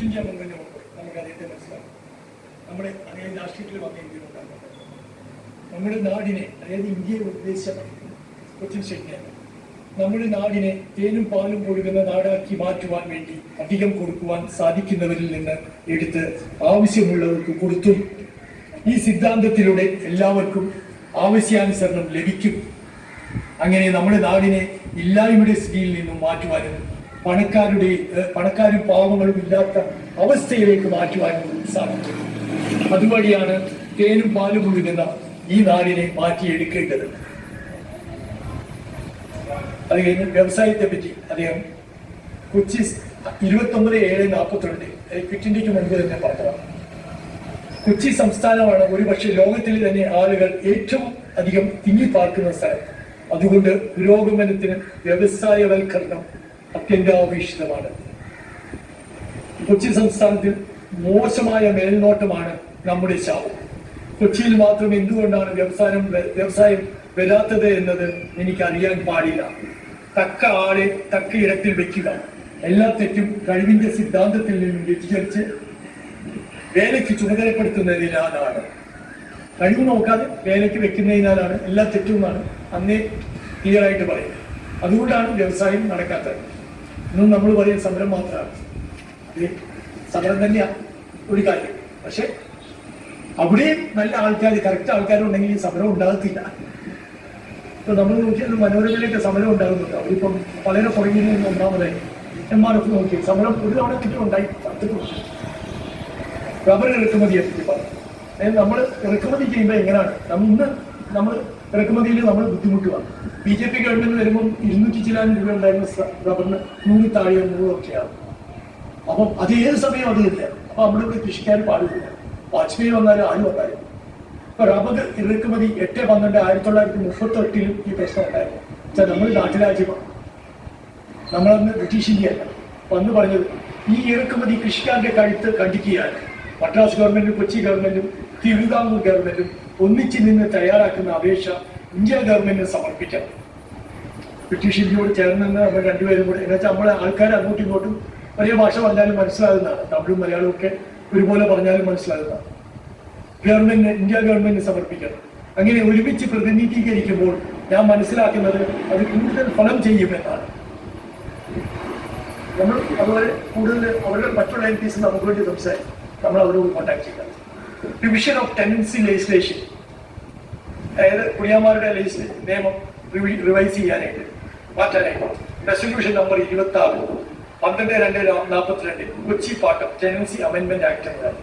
India മുന്നേ നമുക്ക് അദ്ദേഹത്തെ മനസ്സിലാക്കും. നമ്മുടെ അതായത് രാഷ്ട്രീയത്തിൽ വന്ന ഇന്ത്യ ഉണ്ടാകുന്നത് നമ്മുടെ നാടിനെ, അതായത് ഇന്ത്യയെ ഉദ്ദേശിച്ച കൊച്ചിൻ സ്റ്റേറ്റിനെ നമ്മുടെ നാടിനെ തേനും പാലും കൊടുക്കുന്ന നാടാക്കി മാറ്റുവാൻ വേണ്ടി അധികം കൊടുക്കുവാൻ സാധിക്കുന്നവരിൽ നിന്ന് എടുത്ത് ആവശ്യമുള്ളവർക്ക് കൊടുത്തും ഈ സിദ്ധാന്തത്തിലൂടെ എല്ലാവർക്കും ആവശ്യാനുസരണം ലഭിക്കും. അങ്ങനെ നമ്മുടെ നാടിനെ ഇല്ലായ്മയുടെ സ്ഥിതിയിൽ നിന്നും മാറ്റുവാനും പണക്കാരും പാവങ്ങളും ഇല്ലാത്ത അവസ്ഥയിലേക്ക് മാറ്റുവാനും സാധിക്കും. അതുവഴിയാണ് തേനും പാലും ഒഴുകുന്ന ഈ നാടിനെ മാറ്റിയെടുക്കേണ്ടത്. അത് കഴിഞ്ഞ് വ്യവസായത്തെ പറ്റി അദ്ദേഹം കൊച്ചി 29/7/42 ക്വിറ്റ് ഇന്ത്യക്ക് മുൻപ് തന്നെ പറഞ്ഞതാണ്. കൊച്ചി സംസ്ഥാനമാണ് ഒരുപക്ഷെ ലോകത്തിൽ തന്നെ ആളുകൾ ഏറ്റവും അധികം തിങ്ങിപ്പാർക്കുന്ന സ്ഥലം. അതുകൊണ്ട് പുരോഗമനത്തിന് വ്യവസായവൽക്കരണം അത്യന്താപേക്ഷിതമാണ്. കൊച്ചി സംസ്ഥാനത്തിൽ മോശമായ മേൽനോട്ടമാണ് നമ്മുടെ ശാപം. കൊച്ചിയിൽ മാത്രം എന്തുകൊണ്ടാണ് വ്യവസായം വരാത്തത് എന്നത് എനിക്കറിയാൻ പാടില്ല. തക്ക ആളെ തക്ക ഇടത്തിൽ വെക്കുക, എല്ലാ തെറ്റും കഴിവിന്റെ സിദ്ധാന്തത്തിൽ നിന്നും വ്യതിചരിച്ച് വേലയ്ക്ക് ചുമതലപ്പെടുത്തുന്നതിനാലാണ്. കഴിവ് നോക്കാതെ വേലയ്ക്ക് വെക്കുന്നതിനാലാണ് എല്ലാ തെറ്റും എന്നാണ് അന്നേ ക്ലിയറായിട്ട് പറയുന്നത്. അതുകൊണ്ടാണ് വ്യവസായം നടക്കാത്തത്. ഇന്നും നമ്മൾ പറയുന്ന സമരം മാത്രമാണ്. സമരം തന്നെയാണ് ഒരു കാര്യം. പക്ഷെ അവിടെയും നല്ല ആൾക്കാർ, കറക്റ്റ് ആൾക്കാരുണ്ടെങ്കിൽ ഈ സമരം ഉണ്ടാകത്തില്ല. ഇപ്പൊ നമ്മൾ നോക്കിയാൽ മനോരമയിലൊക്കെ സമരം ഉണ്ടാകുന്നുണ്ട്. അവരിപ്പം വളരെ പുറകിൽ ഒന്നാമതായി MRF നോക്കി സമരം ഒരു തവണ ചുറ്റും ഉണ്ടായി. റബ്ബർ ഇറക്കുമതിയെ പറ്റി പറഞ്ഞു. നമ്മൾ ഇറക്കുമതി ചെയ്യുമ്പോൾ എങ്ങനെയാണ് ഇന്ന് നമ്മൾ ഇറക്കുമതിയിൽ നമ്മൾ ബുദ്ധിമുട്ടുകയാണ്. BJP ഗവൺമെന്റ് വരുമ്പോൾ 200 ചില്ലാനും രൂപ ഉണ്ടായിരുന്ന റബ്ബറിന് 100 താഴെ 100 ഒക്കെയാണ്. അപ്പം അത് ഏത് സമയം അതില്ല. അപ്പൊ നമ്മുടെ ഇവിടെ കൃഷിക്കാർ പാടില്ല. വാജ്പേയി വന്നാലും ആരും വന്നാലും ഇപ്പൊ റബ്ബർ ഇറക്കുമതി 8/12/1938 ഈ പ്രശ്നം ഉണ്ടായിരുന്നു. നമ്മൾ നാട്ടുരാജ്യമാണ്. നമ്മളന്ന് ബ്രിട്ടീഷ് ഇന്ത്യ അല്ല. വന്ന് പറഞ്ഞത് ഈ ഇറക്കുമതി കൃഷിക്കാരുടെ കഴുത്ത് കണ്ടിക്കുകയാണ്. മദ്രാസ് ഗവൺമെന്റും കൊച്ചി ഗവൺമെന്റും തിരുവിതാംകൂർ ഗവൺമെന്റും ഒന്നിച്ച് നിന്ന് തയ്യാറാക്കുന്ന അപേക്ഷ ഇന്ത്യ ഗവൺമെന്റിന് സമർപ്പിക്കണം. ബ്രിട്ടീഷ് ഇന്ത്യയോട് ചേർന്നെന്ന് നമ്മൾ രണ്ടുപേരും കൂടെ, എന്ന് വെച്ചാൽ നമ്മളെ ആൾക്കാർ അങ്ങോട്ടും ഇങ്ങോട്ടും ഒരേ ഭാഷ പറഞ്ഞാലും മനസ്സിലാകുന്നതാണ്. തമിഴും മലയാളവും ഒക്കെ ഒരുപോലെ പറഞ്ഞാലും മനസ്സിലാകുന്നതാണ്. ഇന്ത്യ ഗവൺമെന്റിന് സമർപ്പിക്കണം. അങ്ങനെ ഒരുമിച്ച് പ്രതിനിധീകരിക്കുമ്പോൾ ഞാൻ മനസ്സിലാക്കുന്നത് അത് കൂടുതൽ ഫലം ചെയ്യുമെന്നാണ്. നമ്മൾ അതുപോലെ കൂടുതൽ അവരുടെ മറ്റുള്ള MPs നമുക്ക് വേണ്ടി സംസാരിക്കും. നമ്മൾ അവരോട് കോൺടാക്ട് ചെയ്യുക. റിവിഷൻ ഓഫ് ടെനൻസി ലെജിസ്ലേഷൻ, അതായത് കുടിയാന്മാരുടെ നിയമം റിവൈസ് ചെയ്യാനായിട്ട് മാറ്റാനായിട്ട് റെസൊല്യൂഷൻ നമ്പർ 26 12/2/42 കൊച്ചി പാട്ടം ടെനൻസി അമെൻമെന്റ് ആക്ട് എന്നതാണ്.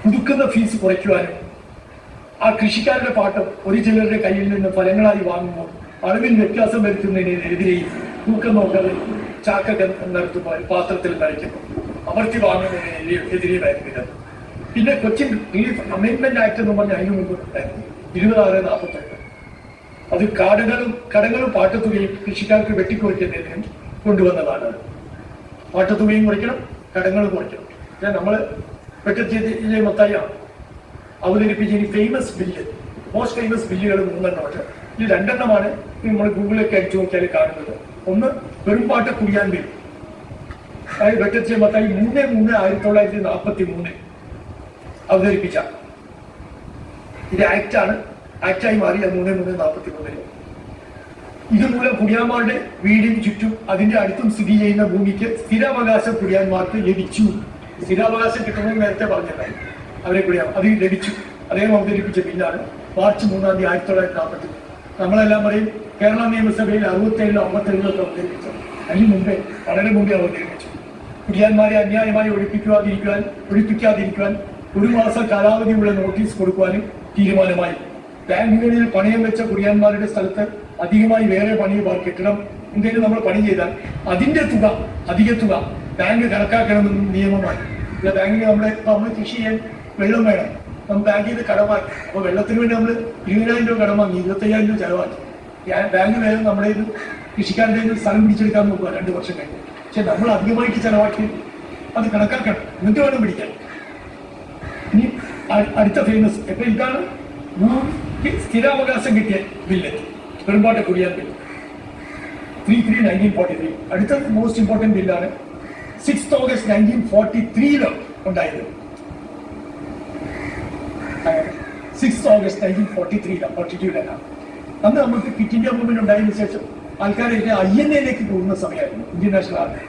പുതുക്കുന്ന ഫീസ് കുറയ്ക്കുവാനും ആ കൃഷിക്കാരുടെ പാട്ടം ഒരു ചിലരുടെ കയ്യിൽ നിന്ന് ഫലങ്ങളായി വാങ്ങുമ്പോൾ അളവിൽ വ്യത്യാസം വരുത്തുന്നതിനെതിരെയും തൂക്കം നോക്കാതെ ചാക്കൊക്കെ നിർത്തുമ്പോൾ പാത്രത്തിൽ കഴിക്കുന്നു അമർത്തി വാങ്ങുന്നതിനെതിരെയായിരുന്നു. പിന്നെ കൊച്ചിൻ റിലീഫ് അമെൻമെന്റ് ആക്ട് എന്ന് പറഞ്ഞ അതിന് മുമ്പ് 26/42 അത് കടങ്ങളും പാട്ടത്തുകയും കൃഷിക്കാർക്ക് വെട്ടിക്കുറയ്ക്കുന്നതിനും കൊണ്ടുവന്നതാണ്. പാട്ടത്തുകയും കുറയ്ക്കണം, കടങ്ങളും കുറയ്ക്കണം. നമ്മൾ വെട്ടത്തിയ മത്തായിയാണ് അവതരിപ്പിച്ച ഈ മോസ്റ്റ് ഫേമസ് ബില്ലുകൾ 3 ഈ 2 നമ്മൾ ഗൂഗിളിലൊക്കെ അടിച്ചു നോക്കിയാൽ കാണുന്നത്. ഒന്ന് പെരുമ്പാട്ട കുടിയാൻ ബിൽ, അതായത് വെട്ടത്തിയ മത്തായി 3/3/1943 അവതരിപ്പിച്ച ഇത് ആക്ടായി മാറി 3/3/43. ഇതുമൂലം കുടിയാന്മാരുടെ വീടിന് ചുറ്റും അതിന്റെ അടുത്തും സ്ഥിതി ചെയ്യുന്ന ഭൂമിക്ക് സ്ഥിരാവകാശം കുടിയാന്മാർക്ക് ലഭിച്ചു. സ്ഥിരാവകാശം കിട്ടണമെന്ന് നേരത്തെ പറഞ്ഞിട്ടുണ്ടായി. അവരെ അത് ലഭിച്ചു. അദ്ദേഹം അവതരിപ്പിച്ച ബില്ലാണ് മാർച്ച് 3 1940. നമ്മളെല്ലാം പറയും കേരള നിയമസഭയിൽ 67 57 അവതരിപ്പിച്ചത്. അതിന് മുമ്പേ വളരെ മുമ്പേ അവതരിപ്പിച്ചു. കുടിയാന്മാരെ അന്യായമായി ഒഴിപ്പിക്കാതിരിക്കുവാൻ 1 മാസം കാലാവധിയുള്ള നോട്ടീസ് കൊടുക്കുവാനും തീരുമാനമായി. ബാങ്കുകളിൽ പണയം വെച്ച കുടിയാന്മാരുടെ സ്ഥലത്ത് അധികമായി വേറെ കെട്ടിടം എന്തെങ്കിലും നമ്മൾ പണി ചെയ്താൽ അതിന്റെ അധിക തുക ബാങ്ക് കണക്കാക്കണമെന്നും നിയമമായി. ബാങ്കിന് നമ്മൾ കൃഷി ചെയ്യാൻ വെള്ളം വേണം. നമ്മൾ ബാങ്കിൽ നിന്ന് കടമാക്കി. അപ്പോൾ വെള്ളത്തിന് വേണ്ടി നമ്മൾ 20,000 രൂപ കടം വാങ്ങി 25,000 രൂപ ചെലവാക്കി. ബാങ്ക് വേഗം നമ്മുടെ കൃഷിക്കാരുടെ സ്ഥലം പിടിച്ചെടുക്കാൻ നോക്കുക 2 വർഷം കഴിഞ്ഞ്. പക്ഷെ നമ്മൾ അധികമായിട്ട് ചെലവാക്കി അത് കണക്കാക്കണം, എന്നിട്ട് വേണം പിടിക്കാൻ. ഇനി അടുത്ത ഫേമസ് ഇപ്പൊ ഇതാണ് സ്ഥിരാവകാശം കിട്ടിയ ബില്ല്, പെരുമ്പാട്ട കുടിയാൻ ബില്ല് 33/1943. അടുത്ത മോസ്റ്റ് ഇമ്പോർട്ടൻറ്റ് ബില്ലാണ് 6 ഓഗസ്റ്റ് 1943 ഉണ്ടായത്. 6 ഓഗസ്റ്റ് 1943 അന്ന് നമുക്ക് ക്വിറ്റ് ഇന്ത്യ മൂവ്മെന്റ് ഉണ്ടായതിനു ശേഷം ആൾക്കാരെ INA പോകുന്ന സമയമായിരുന്നു, ഇന്ത്യൻ നാഷണൽ ആർമി.